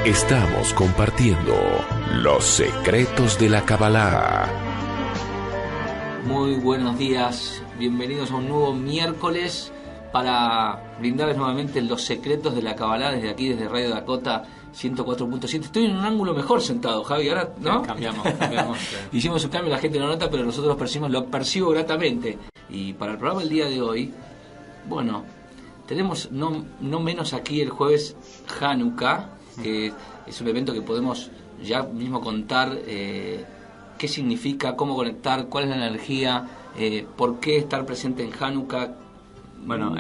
Estamos compartiendo los secretos de la Kabbalah. Muy buenos días, bienvenidos a un nuevo miércoles para brindarles nuevamente los secretos de la Kabbalah desde aquí, desde Radio Dakota 104.7. Estoy en un ángulo mejor sentado, Javi, ahora, ¿no? Cambiamos. Hicimos un cambio, la gente no nota, pero nosotros lo percibo gratamente. Y para el programa del día de hoy, bueno, tenemos no menos aquí el jueves Hanukkah, que es un evento que podemos ya mismo contar qué significa, cómo conectar, cuál es la energía, por qué estar presente en Hanukkah. Bueno,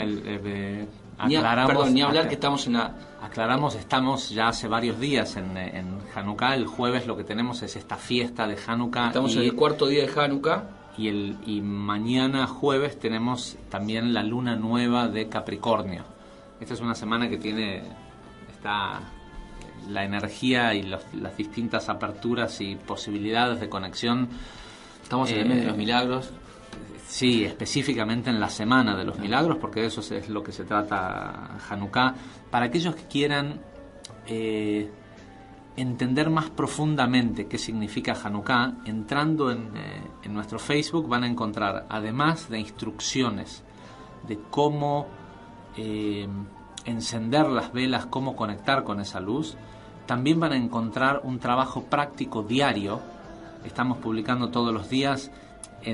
ni hablar que estamos en la... Aclaramos, estamos ya hace varios días en Hanukkah. El jueves lo que tenemos es esta fiesta de Hanukkah. Estamos en el cuarto día de Hanukkah. Y mañana jueves tenemos también la luna nueva de Capricornio. Esta es una semana que tiene la energía y las distintas aperturas y posibilidades de conexión. Estamos en el mes de los milagros. Sí, específicamente en la semana de los milagros, porque de eso es lo que se trata Hanukkah. Para aquellos que quieran entender más profundamente qué significa Hanukkah, entrando en nuestro Facebook van a encontrar, además de instrucciones de cómo encender las velas, cómo conectar con esa luz, también van a encontrar un trabajo práctico diario. Estamos publicando todos los días.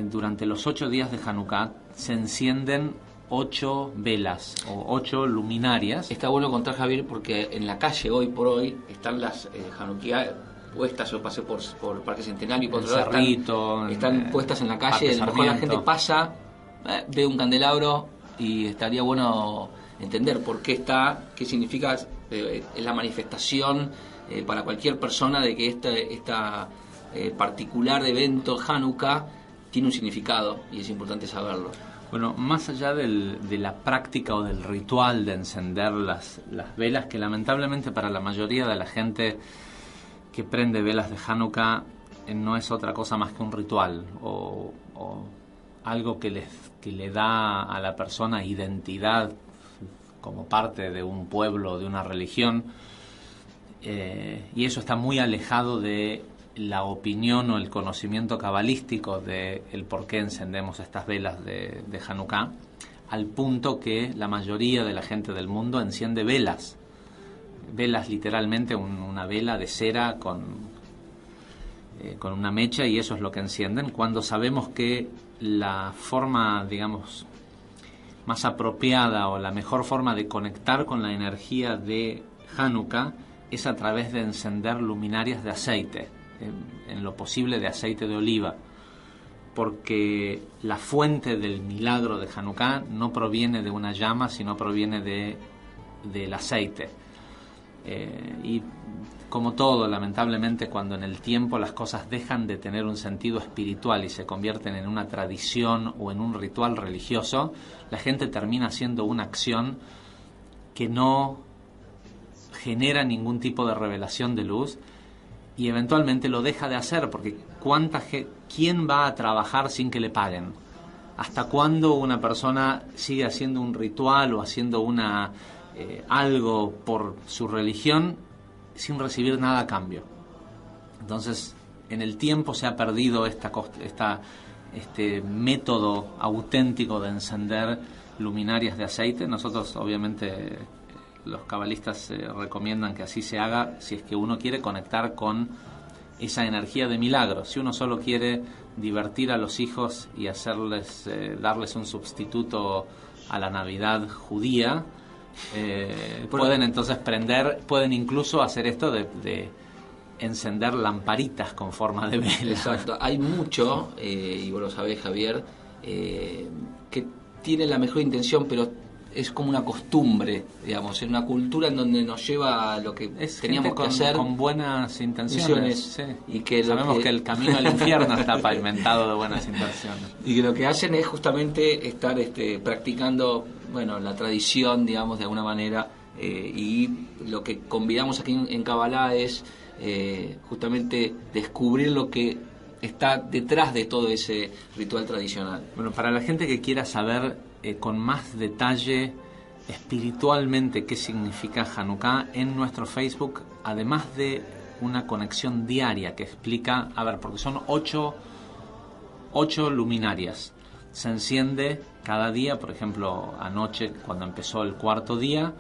Durante los 8 días de Hanukkah se encienden 8 velas o 8 luminarias. Está bueno contar, Javier, porque en la calle hoy por hoy están las Hanukkah puestas. Yo pasé por Parque Centenario y por otro lado están puestas en la calle. A lo mejor la gente pasa, ve un candelabro y estaría bueno entender por qué está, qué significa. Es la manifestación para cualquier persona de que esta particular evento Hanukkah tiene un significado y es importante saberlo. Bueno, más allá de la práctica o del ritual de encender las velas, que lamentablemente para la mayoría de la gente que prende velas de Hanukkah no es otra cosa más que un ritual o algo que le da a la persona identidad como parte de un pueblo, de una religión, y eso está muy alejado de la opinión o el conocimiento cabalístico de el por qué encendemos estas velas de Hanukkah, al punto que la mayoría de la gente del mundo enciende velas literalmente, una vela de cera con una mecha, y eso es lo que encienden, cuando sabemos que la forma, digamos, más apropiada o la mejor forma de conectar con la energía de Hanukkah es a través de encender luminarias de aceite, en lo posible de aceite de oliva, porque la fuente del milagro de Hanukkah no proviene de una llama, sino proviene del aceite. Y como todo, lamentablemente, cuando en el tiempo las cosas dejan de tener un sentido espiritual y se convierten en una tradición o en un ritual religioso, la gente termina haciendo una acción que no genera ningún tipo de revelación de luz, y eventualmente lo deja de hacer, porque ¿quién va a trabajar sin que le paguen? ¿Hasta cuándo una persona sigue haciendo un ritual o haciendo algo por su religión sin recibir nada a cambio? Entonces, en el tiempo se ha perdido este método auténtico de encender luminarias de aceite. Nosotros, obviamente, los cabalistas recomiendan que así se haga si es que uno quiere conectar con esa energía de milagro. Si uno solo quiere divertir a los hijos y darles un sustituto a la Navidad judía, pueden entonces pueden incluso hacer esto de encender lamparitas con forma de vela. Exacto, hay mucho, y vos lo sabés, Javier, que tiene la mejor intención, pero es como una costumbre, digamos, en una cultura en donde nos lleva a lo que teníamos que hacer con buenas intenciones, sí. Y que sabemos que el camino al infierno está pavimentado de buenas intenciones, y que lo que hacen es justamente estar practicando, bueno, la tradición, digamos, de alguna manera, y lo que convidamos aquí en Kabbalah es justamente descubrir lo que está detrás de todo ese ritual tradicional. Bueno, para la gente que quiera saber con más detalle espiritualmente qué significa Hanukkah en nuestro Facebook, además de una conexión diaria que explica, porque son 8 luminarias. Se enciende cada día, por ejemplo, anoche cuando empezó el cuarto día,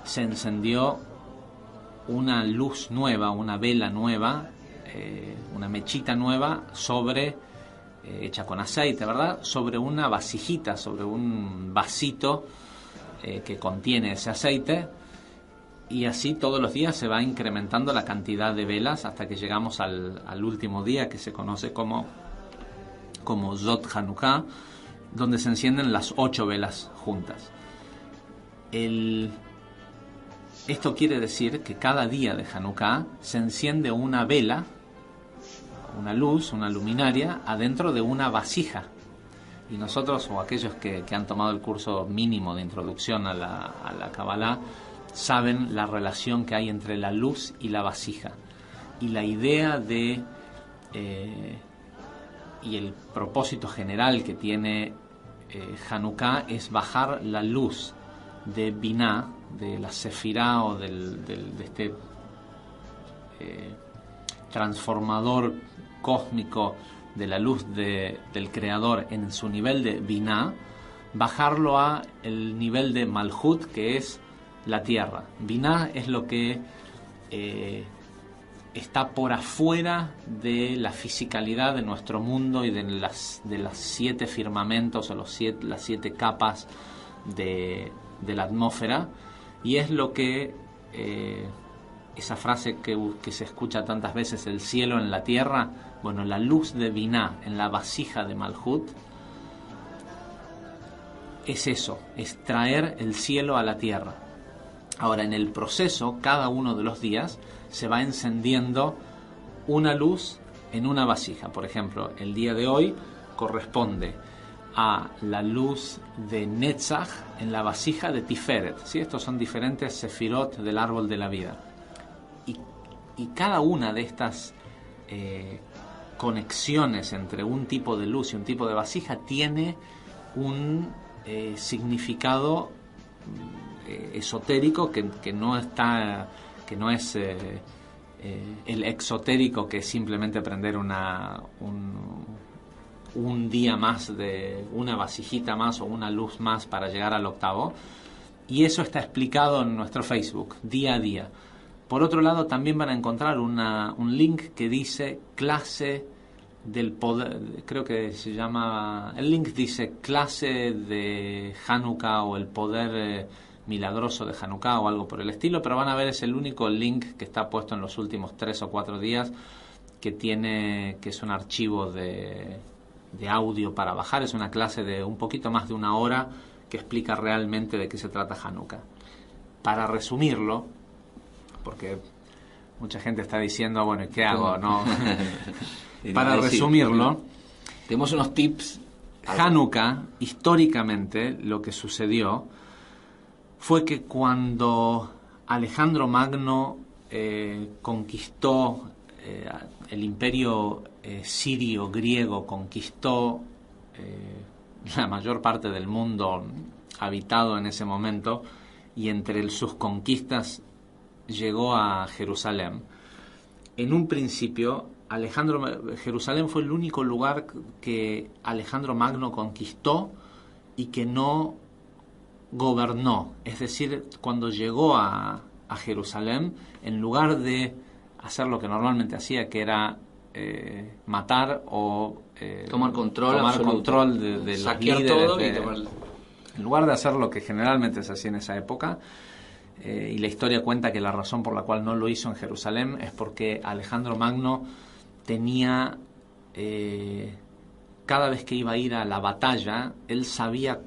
se encendió una luz nueva, una vela nueva, una mechita nueva hecha con aceite, ¿verdad? Sobre una vasijita, sobre un vasito que contiene ese aceite, y así todos los días se va incrementando la cantidad de velas hasta que llegamos al último día, que se conoce como Zot Hanukkah, donde se encienden las 8 velas juntas. Esto quiere decir que cada día de Hanukkah se enciende una vela, una luz, una luminaria, adentro de una vasija. Y nosotros, o aquellos que han tomado el curso mínimo de introducción a la Kabbalah, saben la relación que hay entre la luz y la vasija. Y la idea y el propósito general que tiene Hanukkah es bajar la luz de Binah, de la Sefirá, o de este transformador cósmico de la luz del Creador en su nivel de Binah, bajarlo a el nivel de Malhut, que es la tierra. Binah es lo que está por afuera de la fisicalidad de nuestro mundo y de las 7 firmamentos o las 7 capas de la atmósfera, y es lo que esa frase que se escucha tantas veces, el cielo en la tierra. Bueno, la luz de Binah en la vasija de Malhut es eso, es traer el cielo a la tierra. Ahora, en el proceso, cada uno de los días se va encendiendo una luz en una vasija. Por ejemplo, el día de hoy corresponde a la luz de Netzach en la vasija de Tiferet, ¿sí? Estos son diferentes sefirot del árbol de la vida. Y cada una de estas conexiones entre un tipo de luz y un tipo de vasija tiene un significado esotérico que no es el exotérico, que es simplemente prender un día más, de una vasijita más o una luz más para llegar al octavo. Y eso está explicado en nuestro Facebook día a día. Por otro lado, también van a encontrar un link que dice clase del poder, creo que se llama, el link dice clase de Hanukkah o el poder milagroso de Hanukkah o algo por el estilo, pero van a ver, es el único link que está puesto en los últimos 3 o 4 días que es un archivo de audio para bajar. Es una clase de un poquito más de 1 hora que explica realmente de qué se trata Hanukkah. Para resumirlo, porque mucha gente está diciendo, bueno, ¿qué hago? No. Para resumirlo, tenemos unos tips. Hanukkah, históricamente, lo que sucedió fue que cuando Alejandro Magno conquistó el imperio sirio griego, conquistó la mayor parte del mundo habitado en ese momento, y entre sus conquistas llegó a Jerusalén. En un principio, Jerusalén fue el único lugar que Alejandro Magno conquistó y que no gobernó. Es decir, cuando llegó a Jerusalén, en lugar de hacer lo que normalmente hacía, que era matar o tomar control de los saquear líderes, todo y tomar... en lugar de hacer lo que generalmente se hacía en esa época, y la historia cuenta que la razón por la cual no lo hizo en Jerusalén es porque Alejandro Magno tenía, cada vez que iba a ir a la batalla, él sabía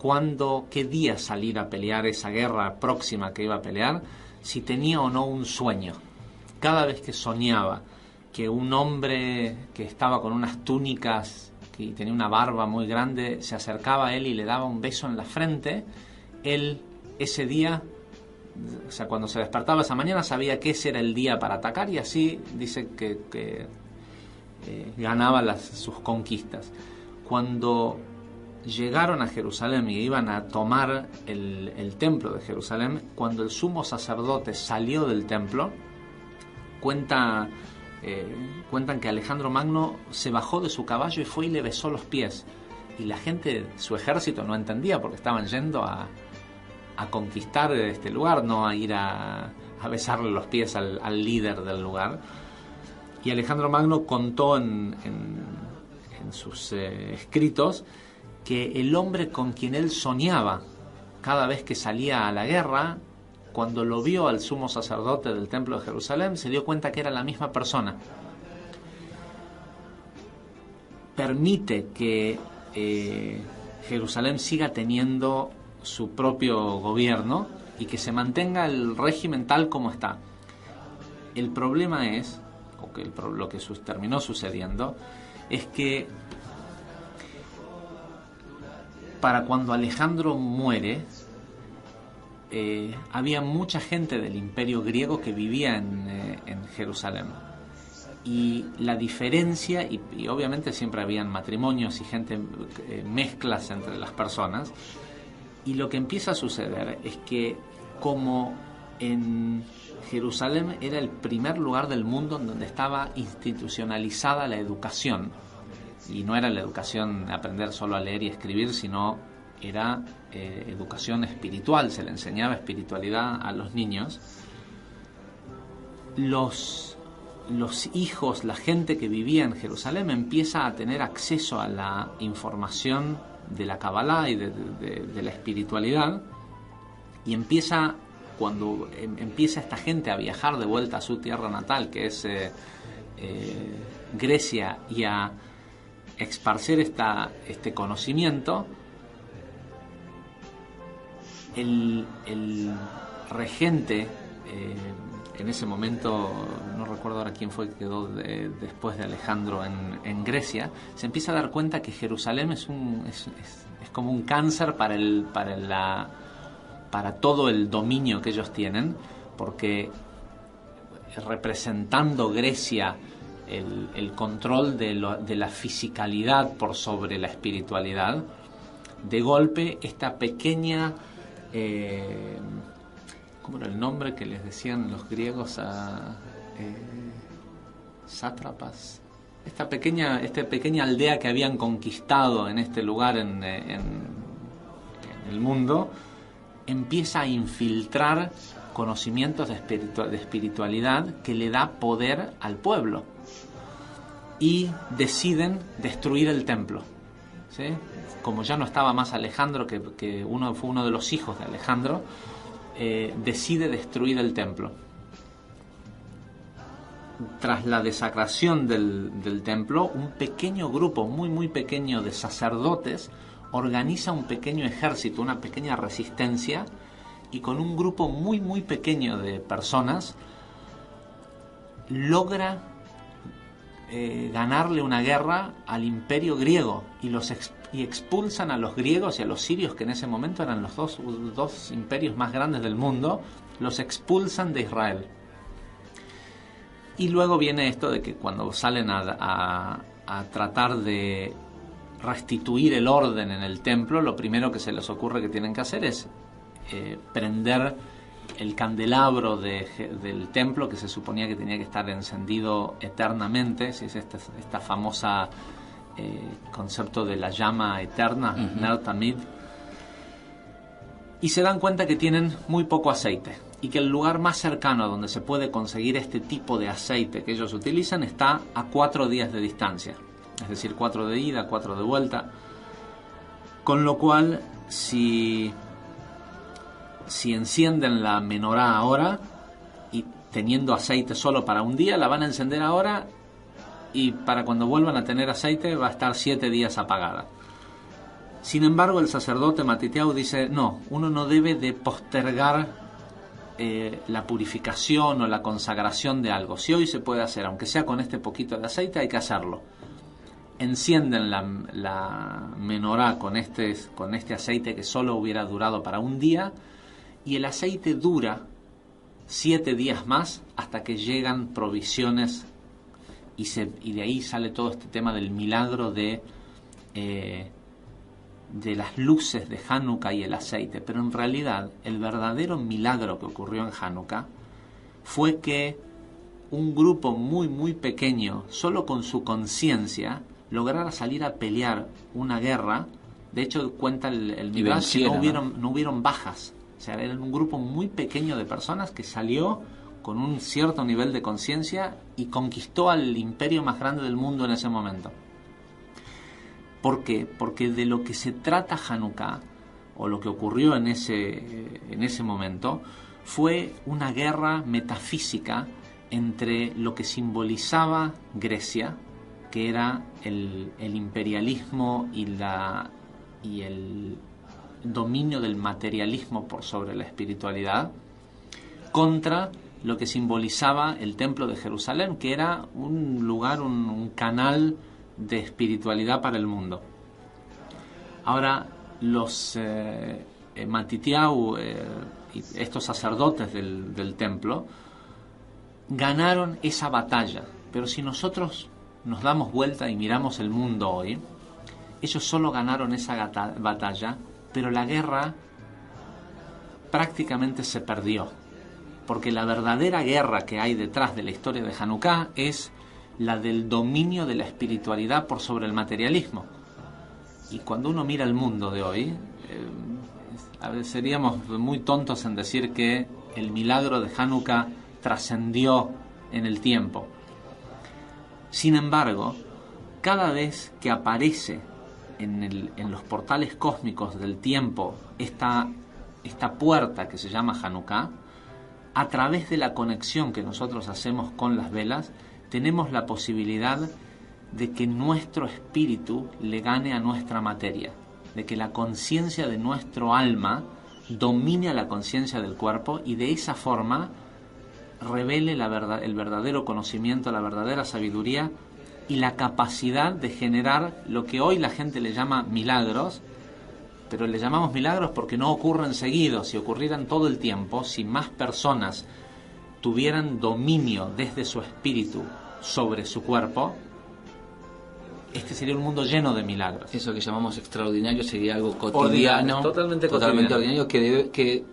qué día salir a pelear esa guerra próxima que iba a pelear, si tenía o no un sueño. Cada vez que soñaba que un hombre que estaba con unas túnicas y tenía una barba muy grande se acercaba a él y le daba un beso en la frente, él ese día, o sea, cuando se despertaba esa mañana, sabía que ese era el día para atacar, y así dice que ganaba sus conquistas. Cuando llegaron a Jerusalén y iban a tomar el templo de Jerusalén, cuando el sumo sacerdote salió del templo, cuentan que Alejandro Magno se bajó de su caballo y fue y le besó los pies. Y la gente, su ejército, no entendía porque estaban yendo a conquistar este lugar, no a ir a besarle los pies al líder del lugar. Y Alejandro Magno contó en sus escritos que el hombre con quien él soñaba cada vez que salía a la guerra, cuando lo vio al sumo sacerdote del templo de Jerusalén, se dio cuenta que era la misma persona. Permite que Jerusalén siga teniendo su propio gobierno y que se mantenga el régimen tal como está. El problema es, o que lo que terminó sucediendo, es que para cuando Alejandro muere, había mucha gente del imperio griego que vivía en Jerusalén. Y la diferencia, y obviamente siempre habían matrimonios y gente, mezclas entre las personas, y lo que empieza a suceder es que, como en Jerusalén era el primer lugar del mundo en donde estaba institucionalizada la educación, y no era la educación de aprender solo a leer y escribir, sino era educación espiritual, se le enseñaba espiritualidad a los niños. Los hijos, la gente que vivía en Jerusalén empieza a tener acceso a la información de la Kabbalah y de la espiritualidad, y cuando empieza esta gente a viajar de vuelta a su tierra natal, que es Grecia, y a esparcer este conocimiento, el regente, en ese momento, no recuerdo ahora quién fue que quedó después de Alejandro en Grecia, se empieza a dar cuenta que Jerusalén es como un cáncer para todo el dominio que ellos tienen, porque representando Grecia el control de la fisicalidad por sobre la espiritualidad, de golpe esta pequeña, ¿cómo era el nombre que les decían los griegos a sátrapas? Esta pequeña aldea que habían conquistado en este lugar en el mundo, empieza a infiltrar conocimientos de espiritualidad que le da poder al pueblo, y deciden destruir el templo, ¿sí? Como ya no estaba más Alejandro, que fue uno de los hijos de Alejandro, decide destruir el templo. Tras la desacración del templo, un pequeño grupo, muy muy pequeño, de sacerdotes organiza un pequeño ejército, una pequeña resistencia, y con un grupo muy muy pequeño de personas logra ganarle una guerra al imperio griego, y expulsan a los griegos y a los sirios, que en ese momento eran los dos imperios más grandes del mundo, los expulsan de Israel. Y luego viene esto de que cuando salen a tratar de restituir el orden en el templo, lo primero que se les ocurre que tienen que hacer es prender el candelabro del templo, que se suponía que tenía que estar encendido eternamente, ¿sí? Es esta famosa concepto de la llama eterna, Ner Tamid. Y se dan cuenta que tienen muy poco aceite, y que el lugar más cercano a donde se puede conseguir este tipo de aceite que ellos utilizan está a 4 días de distancia, es decir, 4 de ida, 4 de vuelta, con lo cual si encienden la menorá ahora, y teniendo aceite solo para un día, la van a encender ahora, y para cuando vuelvan a tener aceite va a estar 7 días apagada. Sin embargo, el sacerdote Matityahu dice, no, uno no debe de postergar la purificación o la consagración de algo. Si hoy se puede hacer, aunque sea con este poquito de aceite, hay que hacerlo. Encienden la menorá con este aceite que solo hubiera durado para un día, y el aceite dura 7 días más hasta que llegan provisiones, y de ahí sale todo este tema del milagro de de las luces de Hanukkah y el aceite, pero en realidad el verdadero milagro que ocurrió en Hanukkah fue que un grupo muy muy pequeño, solo con su conciencia, lograra salir a pelear una guerra. De hecho, cuenta el Midrash que no hubieron bajas. O sea, era un grupo muy pequeño de personas que salió con un cierto nivel de conciencia y conquistó al imperio más grande del mundo en ese momento. ¿Por qué? Porque de lo que se trata Hanukkah, o lo que ocurrió en ese momento, fue una guerra metafísica entre lo que simbolizaba Grecia, que era el imperialismo y el dominio del materialismo por sobre la espiritualidad, contra lo que simbolizaba el templo de Jerusalén, que era un lugar, un canal de espiritualidad para el mundo. Ahora, los Matitiau, estos sacerdotes del templo, ganaron esa batalla. Pero si nosotros nos damos vuelta y miramos el mundo hoy, ellos solo ganaron esa batalla, pero la guerra prácticamente se perdió. Porque la verdadera guerra que hay detrás de la historia de Hanukkah es la del dominio de la espiritualidad por sobre el materialismo. Y cuando uno mira el mundo de hoy, seríamos muy tontos en decir que el milagro de Hanukkah trascendió en el tiempo. Sin embargo, cada vez que aparece en los portales cósmicos del tiempo esta puerta que se llama Hanukkah, a través de la conexión que nosotros hacemos con las velas, tenemos la posibilidad de que nuestro espíritu le gane a nuestra materia, de que la conciencia de nuestro alma domine a la conciencia del cuerpo y de esa forma revele el verdadero conocimiento, la verdadera sabiduría y la capacidad de generar lo que hoy la gente le llama milagros, pero le llamamos milagros porque no ocurren seguidos. Si ocurrieran todo el tiempo, si más personas tuvieran dominio desde su espíritu sobre su cuerpo, este sería un mundo lleno de milagros. Eso que llamamos extraordinario sería algo cotidiano, totalmente ordinario, que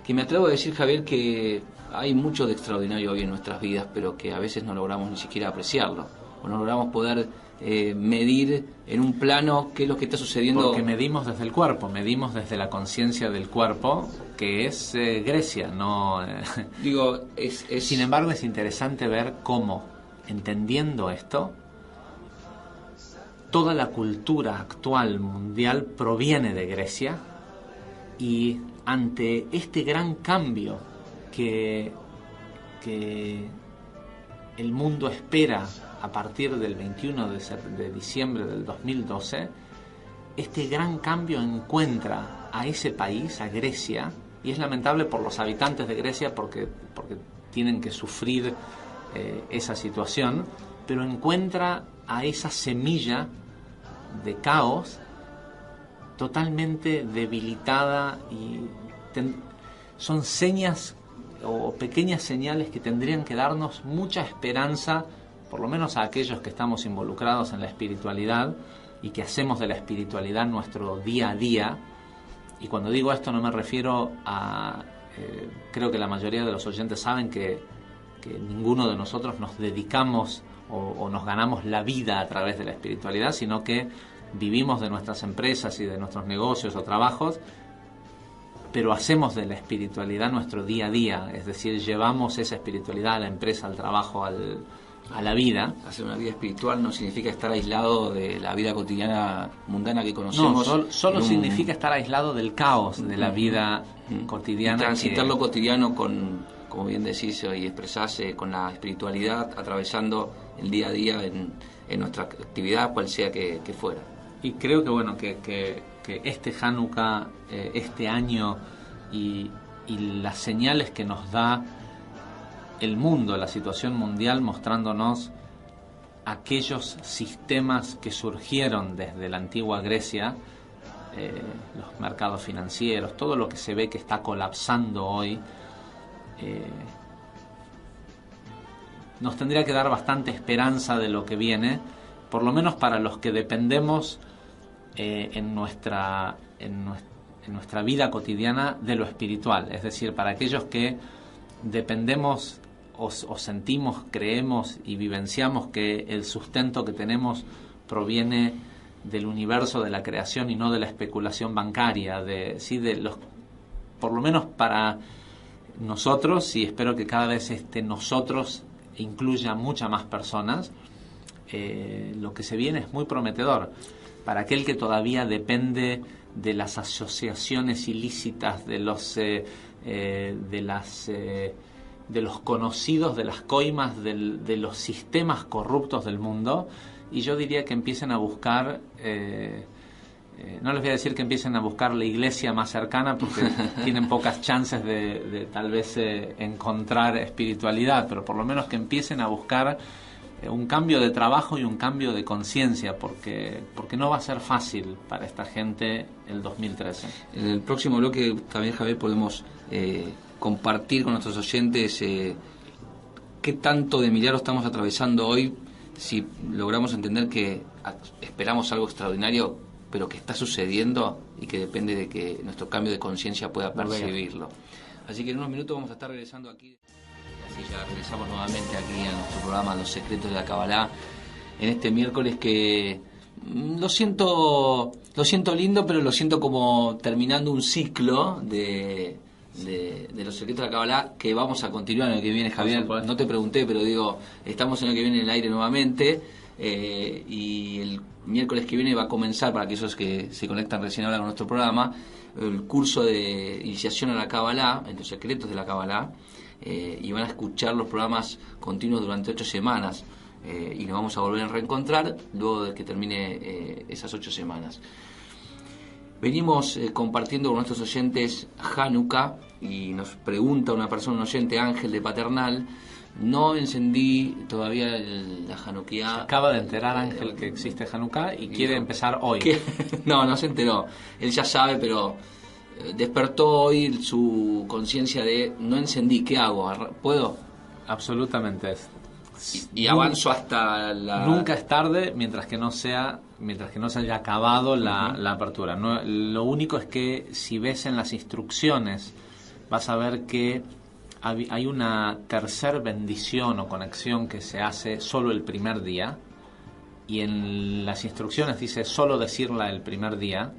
me atrevo a decir, Javier, que hay mucho de extraordinario hoy en nuestras vidas, pero que a veces no logramos ni siquiera apreciarlo, o no logramos poder medir en un plano qué es lo que está sucediendo. Porque medimos desde el cuerpo, medimos desde la conciencia del cuerpo, que es Grecia, no. Digo, Sin embargo, es interesante ver cómo, entendiendo esto, toda la cultura actual mundial proviene de Grecia, y ante este gran cambio que el mundo espera a partir del 21 de diciembre del 2012, este gran cambio encuentra a ese país, a Grecia, y es lamentable por los habitantes de Grecia porque tienen que sufrir esa situación, pero encuentra a esa semilla de caos totalmente debilitada, y son señas o pequeñas señales que tendrían que darnos mucha esperanza, por lo menos a aquellos que estamos involucrados en la espiritualidad y que hacemos de la espiritualidad nuestro día a día. Y cuando digo esto no me refiero a... creo que la mayoría de los oyentes saben que ninguno de nosotros nos dedicamos o nos ganamos la vida a través de la espiritualidad, sino que vivimos de nuestras empresas y de nuestros negocios o trabajos, pero hacemos de la espiritualidad nuestro día a día, es decir, llevamos esa espiritualidad a la empresa, al trabajo, a la vida. Hacer una vida espiritual no significa estar aislado de la vida cotidiana mundana que conocemos. No, solo significa estar aislado del caos de la vida cotidiana. Y transitar lo cotidiano con, como bien decís y expresás, con la espiritualidad, atravesando el día a día en nuestra actividad, cual sea que fuera. Y creo que bueno que este Hanukkah, este año y las señales que nos da el mundo, la situación mundial, mostrándonos aquellos sistemas que surgieron desde la antigua Grecia, los mercados financieros, todo lo que se ve que está colapsando hoy, nos tendría que dar bastante esperanza de lo que viene, por lo menos para los que dependemos en nuestra vida cotidiana de lo espiritual. Es decir, para aquellos que dependemos o sentimos, creemos y vivenciamos que el sustento que tenemos proviene del universo, de la creación y no de la especulación bancaria, por lo menos para nosotros, y espero que cada vez nosotros incluya muchas más personas, lo que se viene es muy prometedor. Para aquel que todavía depende de las asociaciones ilícitas, de los conocidos, de las coimas, de los sistemas corruptos del mundo, y yo diría que empiecen a buscar, no les voy a decir que empiecen a buscar la iglesia más cercana, porque tienen pocas chances de tal vez encontrar espiritualidad, pero por lo menos que empiecen a buscar un cambio de trabajo y un cambio de conciencia, porque no va a ser fácil para esta gente el 2013. En el próximo bloque también, Javier, podemos compartir con nuestros oyentes qué tanto de milagro estamos atravesando hoy, si logramos entender que esperamos algo extraordinario, pero que está sucediendo y que depende de que nuestro cambio de conciencia pueda percibirlo. Así que en unos minutos vamos a estar regresando aquí. Así ya regresamos nuevamente aquí a nuestro programa Los Secretos de la Kabbalah, en este miércoles que lo siento lindo, pero lo siento como terminando un ciclo de Los Secretos de la Kabbalah, que vamos a continuar en el que viene, Javier. No te pregunté, pero digo, estamos en el que viene en el aire nuevamente, y el miércoles que viene va a comenzar, para aquellos que se conectan recién ahora con nuestro programa, el curso de iniciación a la Kabbalah, en Los Secretos de la Kabbalah, y van a escuchar los programas continuos durante 8 semanas, y nos vamos a volver a reencontrar luego de que termine esas 8 semanas. Venimos compartiendo con nuestros oyentes Hanukkah, y nos pregunta una persona, un oyente, Ángel de Paternal: no encendí todavía la Hanukkah. Se acaba de enterar, Ángel, que existe Hanukkah y quiere empezar hoy. No se enteró. Él ya sabe, pero despertó hoy su conciencia de: no encendí, ¿qué hago? ¿Puedo? Absolutamente. Y avanzo hasta la... Nunca es tarde mientras que no se haya acabado la apertura. No, lo único es que si ves en las instrucciones vas a ver que hay una tercer bendición o conexión que se hace solo el primer día, y en las instrucciones dice solo decirla el primer día.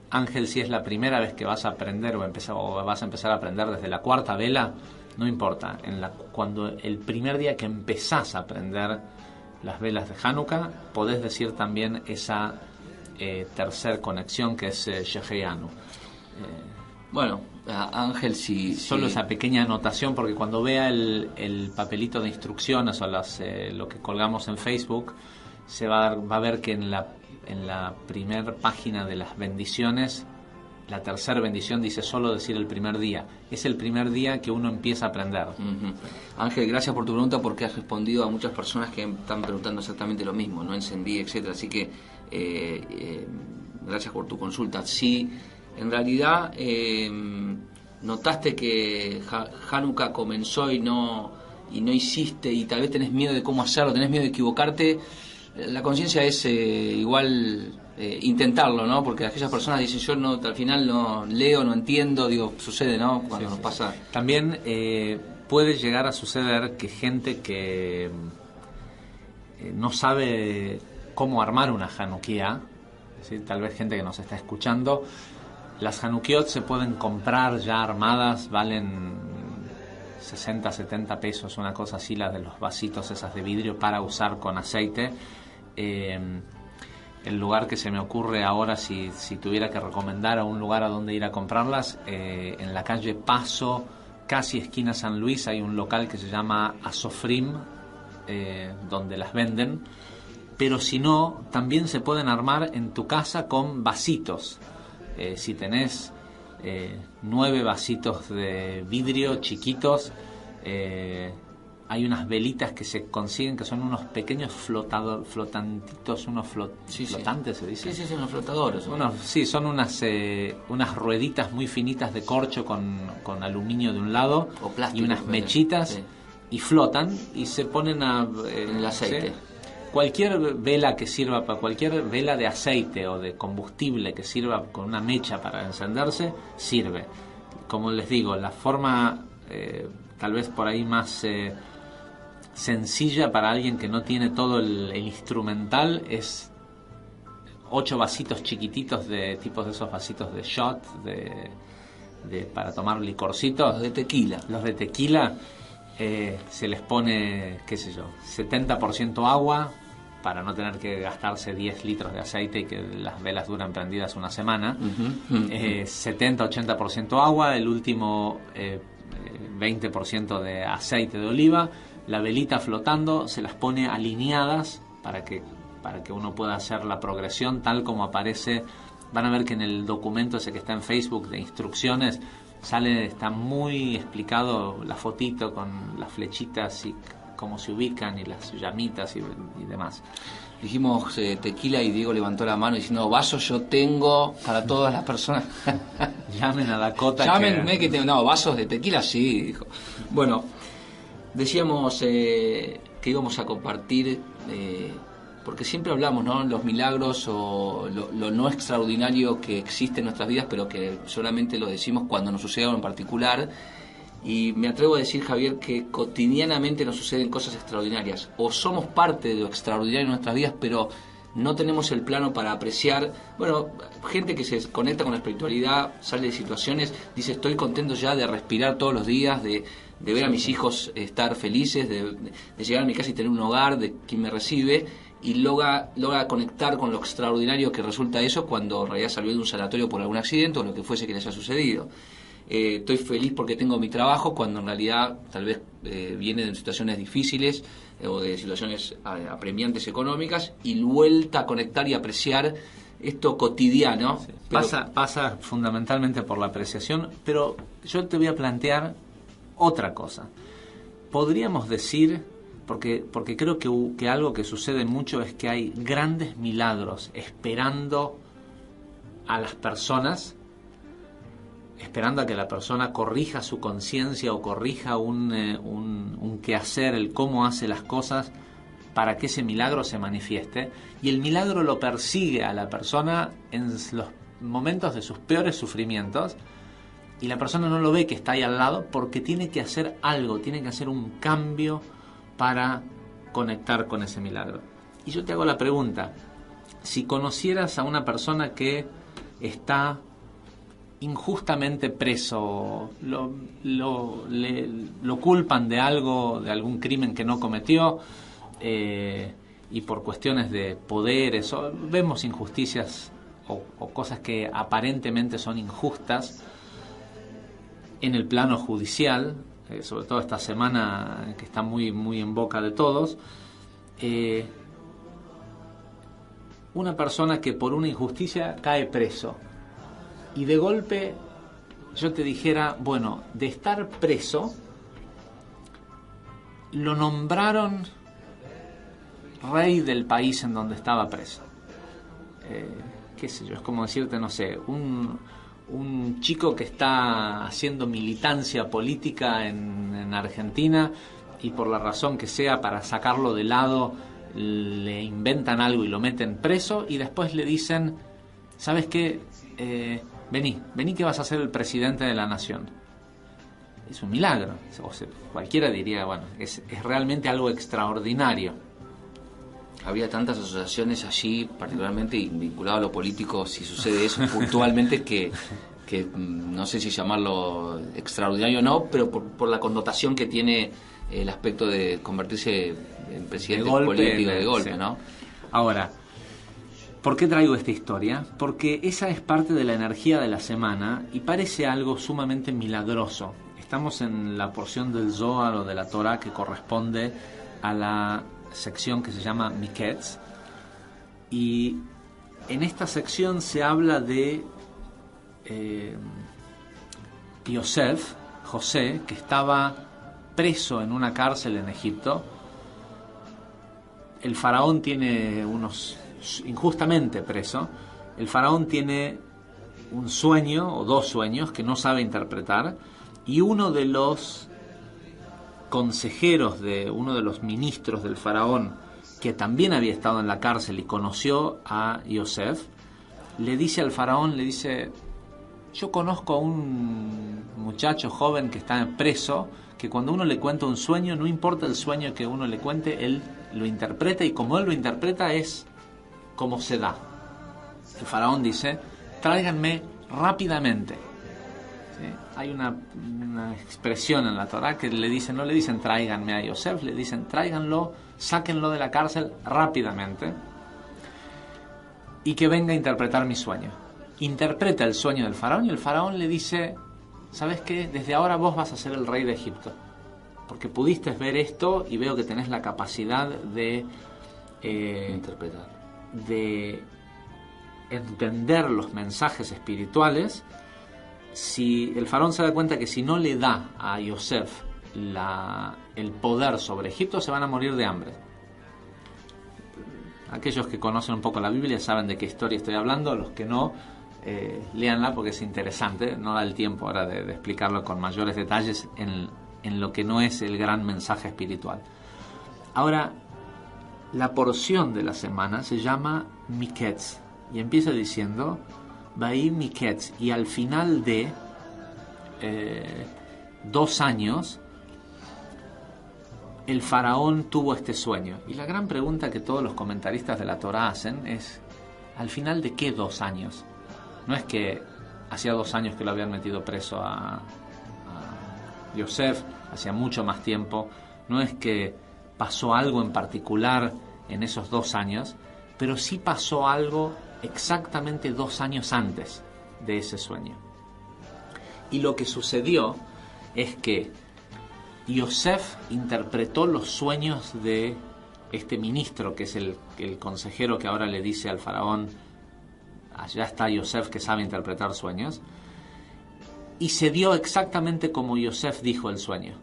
Ángel, si es la primera vez que vas a aprender o vas a empezar a aprender desde la cuarta vela, no importa. Cuando el primer día que empezás a aprender las velas de Hanukkah, podés decir también esa tercer conexión que es Sheheyanu. Bueno, Ángel, solo esa pequeña anotación, porque cuando vea el papelito de instrucciones o lo que colgamos en Facebook, va a ver que en la primer página de las bendiciones, la tercera bendición dice solo decir el primer día. Es el primer día que uno empieza a aprender. Uh-huh. Ángel, gracias por tu pregunta, porque has respondido a muchas personas que están preguntando exactamente lo mismo, no encendí, etcétera. Así que gracias por tu consulta. Sí, en realidad notaste que Hanukkah comenzó y no hiciste, y tal vez tenés miedo de cómo hacerlo, tenés miedo de equivocarte. La conciencia es igual intentarlo, ¿no? Porque aquellas personas dicen: yo no, al final no leo, no entiendo. Digo, sucede, ¿no? Cuando nos pasa. También puede llegar a suceder que gente que no sabe cómo armar una Hanukkah, ¿sí? Tal vez gente que nos está escuchando, las Hanukkiot se pueden comprar ya armadas, valen 60, 70 pesos, una cosa así, las de los vasitos esas de vidrio para usar con aceite. El lugar que se me ocurre ahora, si tuviera que recomendar a un lugar a donde ir a comprarlas, en la calle Paso, casi esquina San Luis, hay un local que se llama Asofrim, donde las venden. Pero si no, también se pueden armar en tu casa con vasitos. Si tenés 9 vasitos de vidrio chiquitos, hay unas velitas que se consiguen, que son unos pequeños flotantitos, flotantes, ¿se dice? Sí, unos flotadores. Son unas rueditas muy finitas de corcho con aluminio de un lado o plástico, y unas mechitas, y flotan y se ponen en el aceite. cualquier vela que sirva para cualquier vela de aceite o de combustible que sirva con una mecha para encenderse, sirve. Como les digo, la forma tal vez por ahí más sencilla para alguien que no tiene todo el instrumental es 8 vasitos chiquititos de tipos de esos vasitos de shot para tomar licorcitos. Los de tequila. Los de tequila, se les pone, qué sé yo, 70% agua para no tener que gastarse 10 litros de aceite y que las velas duran prendidas una semana. 70-80% agua, el último 20% de aceite de oliva, la velita flotando, se las pone alineadas para que uno pueda hacer la progresión tal como aparece. Van a ver que en el documento ese que está en Facebook de instrucciones está muy explicado la fotito con las flechitas y cómo se ubican y las llamitas y demás. Dijimos tequila y Diego levantó la mano diciendo, vasos yo tengo para todas las personas. Llamen a Dakota. Llámenme que tengo. No, vasos de tequila sí, dijo. Bueno, decíamos que íbamos a compartir, porque siempre hablamos, ¿no?, los milagros o lo no extraordinario que existe en nuestras vidas, pero que solamente lo decimos cuando nos sucede algo en particular. Y me atrevo a decir, Javier, que cotidianamente nos suceden cosas extraordinarias. O somos parte de lo extraordinario en nuestras vidas, pero no tenemos el plano para apreciar. Bueno, gente que se conecta con la espiritualidad, sale de situaciones, dice, estoy contento ya de respirar todos los días, de ver a mis hijos estar felices, de llegar a mi casa y tener un hogar, de quien me recibe, y logra conectar con lo extraordinario que resulta eso cuando en realidad salió de un sanatorio por algún accidente o lo que fuese que le haya sucedido. Estoy feliz porque tengo mi trabajo, cuando en realidad tal vez viene de situaciones difíciles o de situaciones apremiantes económicas, y vuelta a conectar y apreciar esto cotidiano. Sí. Pasa fundamentalmente por la apreciación, pero yo te voy a plantear otra cosa. Podríamos decir, porque creo que algo que sucede mucho es que hay grandes milagros esperando a las personas, esperando a que la persona corrija su conciencia o corrija un quehacer, el cómo hace las cosas, para que ese milagro se manifieste. Y el milagro lo persigue a la persona en los momentos de sus peores sufrimientos, y la persona no lo ve que está ahí al lado, porque tiene que hacer algo, tiene que hacer un cambio para conectar con ese milagro. Y yo te hago la pregunta, si conocieras a una persona que está injustamente preso, lo culpan de algo, de algún crimen que no cometió, y por cuestiones de poderes, vemos injusticias o cosas que aparentemente son injustas en el plano judicial, sobre todo esta semana que está muy, muy en boca de todos. Una persona que por una injusticia cae preso, y de golpe yo te dijera, bueno, de estar preso lo nombraron rey del país en donde estaba preso. Qué sé yo, es como decirte, no sé, un chico que está haciendo militancia política en Argentina, y por la razón que sea, para sacarlo de lado, le inventan algo y lo meten preso, y después le dicen, ¿sabes qué? Vení que vas a ser el presidente de la nación. Es un milagro. O sea, cualquiera diría, bueno, es realmente algo extraordinario. Había tantas asociaciones allí, particularmente vinculado a lo político, si sucede eso puntualmente, que no sé si llamarlo extraordinario o no, pero por la connotación que tiene el aspecto de convertirse en presidente político de golpe, sí. ¿No? Ahora, ¿por qué traigo esta historia? Porque esa es parte de la energía de la semana y parece algo sumamente milagroso. Estamos en la porción del Zohar o de la Torah que corresponde a la sección que se llama Miketz, y en esta sección se habla de Yosef, José, que estaba preso en una cárcel en Egipto. El faraón tiene injustamente preso, el faraón tiene un sueño o dos sueños que no sabe interpretar, y uno de los consejeros de uno de los ministros del faraón, que también había estado en la cárcel y conoció a Yosef, le dice al faraón, le dice: yo conozco a un muchacho joven que está preso, que cuando uno le cuenta un sueño, no importa el sueño que uno le cuente, él lo interpreta, y como él lo interpreta es como se da. El faraón dice: tráiganme rápidamente. ¿Sí? Hay una expresión en la Torá que le dicen, no le dicen tráiganme a Yosef, le dicen tráiganlo, sáquenlo de la cárcel rápidamente y que venga a interpretar mi sueño. Interpreta el sueño del faraón y el faraón le dice: ¿sabes qué? Desde ahora vos vas a ser el rey de Egipto, porque pudiste ver esto y veo que tenés la capacidad de interpretar, de entender los mensajes espirituales. Si el faraón se da cuenta que si no le da a Yosef el poder sobre Egipto, se van a morir de hambre. Aquellos que conocen un poco la Biblia saben de qué historia estoy hablando, los que no, léanla porque es interesante. No da el tiempo ahora de explicarlo con mayores detalles en lo que no es el gran mensaje espiritual. Ahora, la porción de la semana se llama Miketz y empieza diciendo Vaí Miketz, y al final de 2 años el faraón tuvo este sueño. Y la gran pregunta que todos los comentaristas de la Torá hacen es: ¿al final de qué 2 años? No es que hacía 2 años que lo habían metido preso a Yosef, hacía mucho más tiempo. No es que pasó algo en particular en esos 2 años, pero sí pasó algo exactamente 2 años antes de ese sueño. Y lo que sucedió es que Yosef interpretó los sueños de este ministro, que es el consejero que ahora le dice al faraón: allá está Yosef que sabe interpretar sueños, y se dio exactamente como Yosef dijo el sueño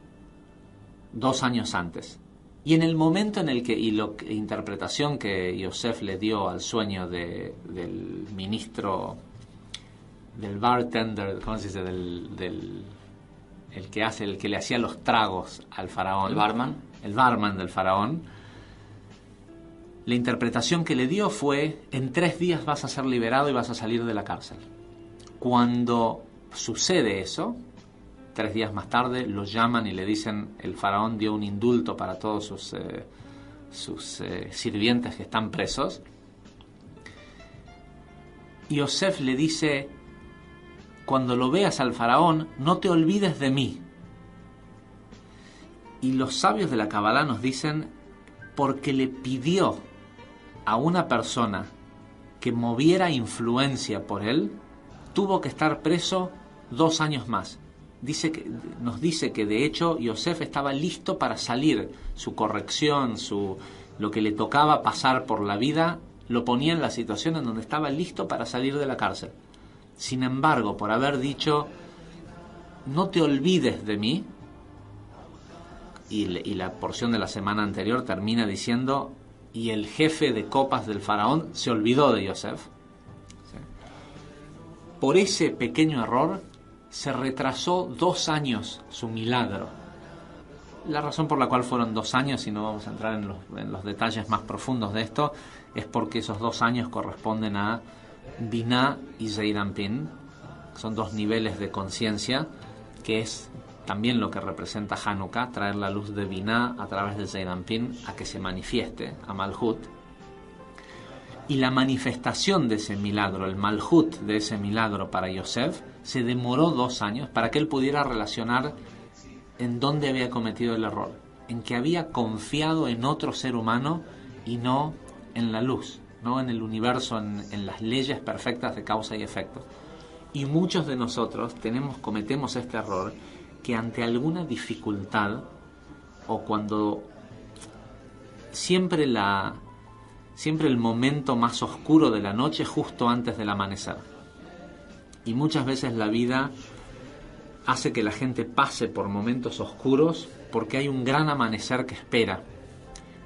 2 años antes. Y en el momento en el que, interpretación que Yosef le dio al sueño del ministro, del bartender, ¿cómo se dice? El que le hacía los tragos al faraón. El barman del faraón. La interpretación que le dio fue: en 3 días vas a ser liberado y vas a salir de la cárcel. Cuando sucede eso, 3 días más tarde lo llaman y le dicen: el faraón dio un indulto para todos sus sirvientes que están presos. Y Yosef le dice: cuando lo veas al faraón, no te olvides de mí. Y los sabios de la Kabbalah nos dicen: porque le pidió a una persona que moviera influencia por él, tuvo que estar preso 2 años más. Nos dice que de hecho Yosef estaba listo para salir. Su corrección, lo que le tocaba pasar por la vida, lo ponía en la situación en donde estaba listo para salir de la cárcel. Sin embargo, por haber dicho no te olvides de mí, y la porción de la semana anterior termina diciendo: y el jefe de copas del faraón se olvidó de Yosef. ¿Sí? Por ese pequeño error se retrasó 2 años su milagro. La razón por la cual fueron 2 años, y no vamos a entrar en los detalles más profundos de esto, es porque esos 2 años corresponden a Biná y Zeir Anpin. Son 2 niveles de conciencia, que es también lo que representa Hanukkah, traer la luz de Biná a través de Zeir Anpin a que se manifieste, a Malhut. Y la manifestación de ese milagro, el Malhut de ese milagro para Yosef, se demoró 2 años para que él pudiera relacionar en dónde había cometido el error, en que había confiado en otro ser humano y no en la luz, no en el universo, en las leyes perfectas de causa y efecto. Y muchos de nosotros cometemos este error, que ante alguna dificultad, o cuando siempre el momento más oscuro de la noche justo antes del amanecer. Y muchas veces la vida hace que la gente pase por momentos oscuros porque hay un gran amanecer que espera.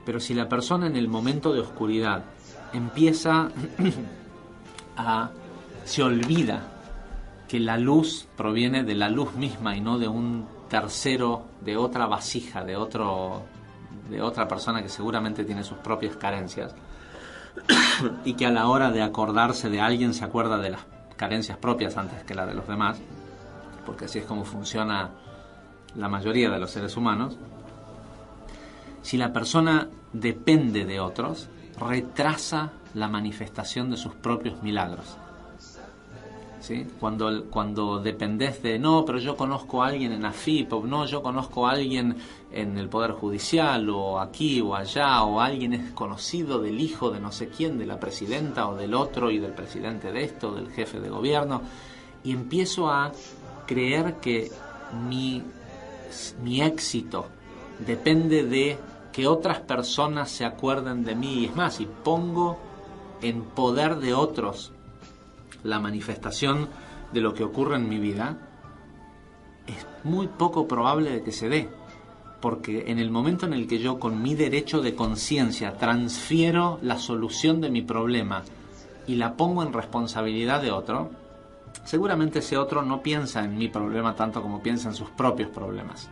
Pero si la persona en el momento de oscuridad empieza se olvida que la luz proviene de la luz misma y no de un tercero, de otra vasija, de de otra persona que seguramente tiene sus propias carencias y que a la hora de acordarse de alguien se acuerda de las carencias propias antes que la de los demás, porque así es como funciona la mayoría de los seres humanos. Si la persona depende de otros, retrasa la manifestación de sus propios milagros. ¿Sí? Cuando dependés de, no, pero yo conozco a alguien en AFIP, o no, yo conozco a alguien en el Poder Judicial, o aquí o allá, o alguien es conocido del hijo de no sé quién, de la presidenta o del otro, y del presidente de esto, del jefe de gobierno, y empiezo a creer que mi éxito depende de que otras personas se acuerden de mí, y es más, y pongo en poder de otros la manifestación de lo que ocurre en mi vida, es muy poco probable de que se dé, porque en el momento en el que yo con mi derecho de conciencia transfiero la solución de mi problema y la pongo en responsabilidad de otro, seguramente ese otro no piensa en mi problema tanto como piensa en sus propios problemas.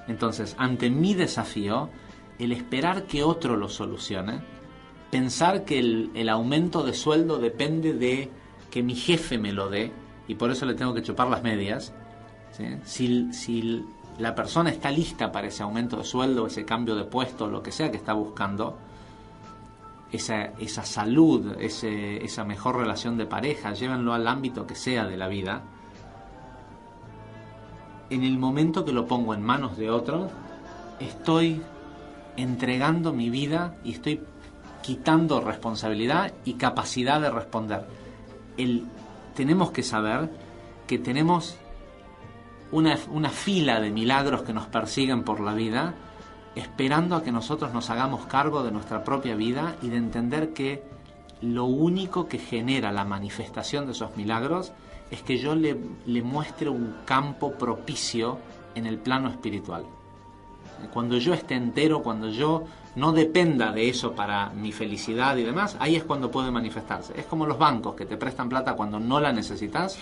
Entonces, ante mi desafío, el esperar que otro lo solucione, pensar que el aumento de sueldo depende de que mi jefe me lo dé y por eso le tengo que chupar las medias, ¿sí? Si la persona está lista para ese aumento de sueldo, ese cambio de puesto, lo que sea que está buscando, esa salud, esa mejor relación de pareja, llévenlo al ámbito que sea de la vida, en el momento que lo pongo en manos de otros, estoy entregando mi vida y estoy quitando responsabilidad y capacidad de responder. Tenemos que saber que tenemos una fila de milagros que nos persiguen por la vida, esperando a que nosotros nos hagamos cargo de nuestra propia vida y de entender que lo único que genera la manifestación de esos milagros es que yo le muestre un campo propicio en el plano espiritual. Cuando yo esté entero, cuando yo no dependa de eso para mi felicidad y demás, ahí es cuando puede manifestarse. Es como los bancos que te prestan plata cuando no la necesitas.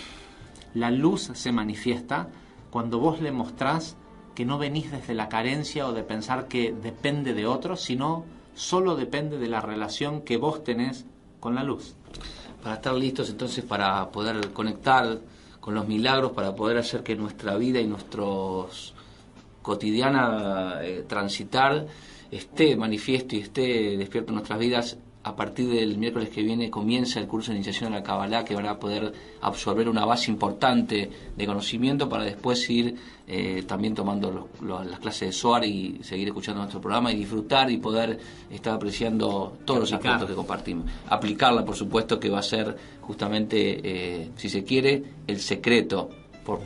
La luz se manifiesta cuando vos le mostrás que no venís desde la carencia o de pensar que depende de otros, sino solo depende de la relación que vos tenés con la luz. Para estar listos entonces para poder conectar con los milagros, para poder hacer que nuestra vida y nuestros cotidiana transitar esté manifiesto y esté despierto en nuestras vidas. A partir del miércoles que viene comienza el curso de iniciación a la Kabbalah, que van a poder absorber una base importante de conocimiento para después ir también tomando las clases de Zohar y seguir escuchando nuestro programa y disfrutar y poder estar apreciando todos los aspectos que compartimos. Aplicarla, por supuesto, que va a ser justamente, si se quiere, el secreto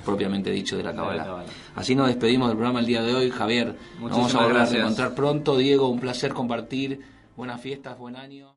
propiamente dicho de la Kabbalah. Así nos despedimos del programa el día de hoy, Javier. Nos vamos a volver a encontrar pronto. Diego, un placer compartir. Buenas fiestas, buen año.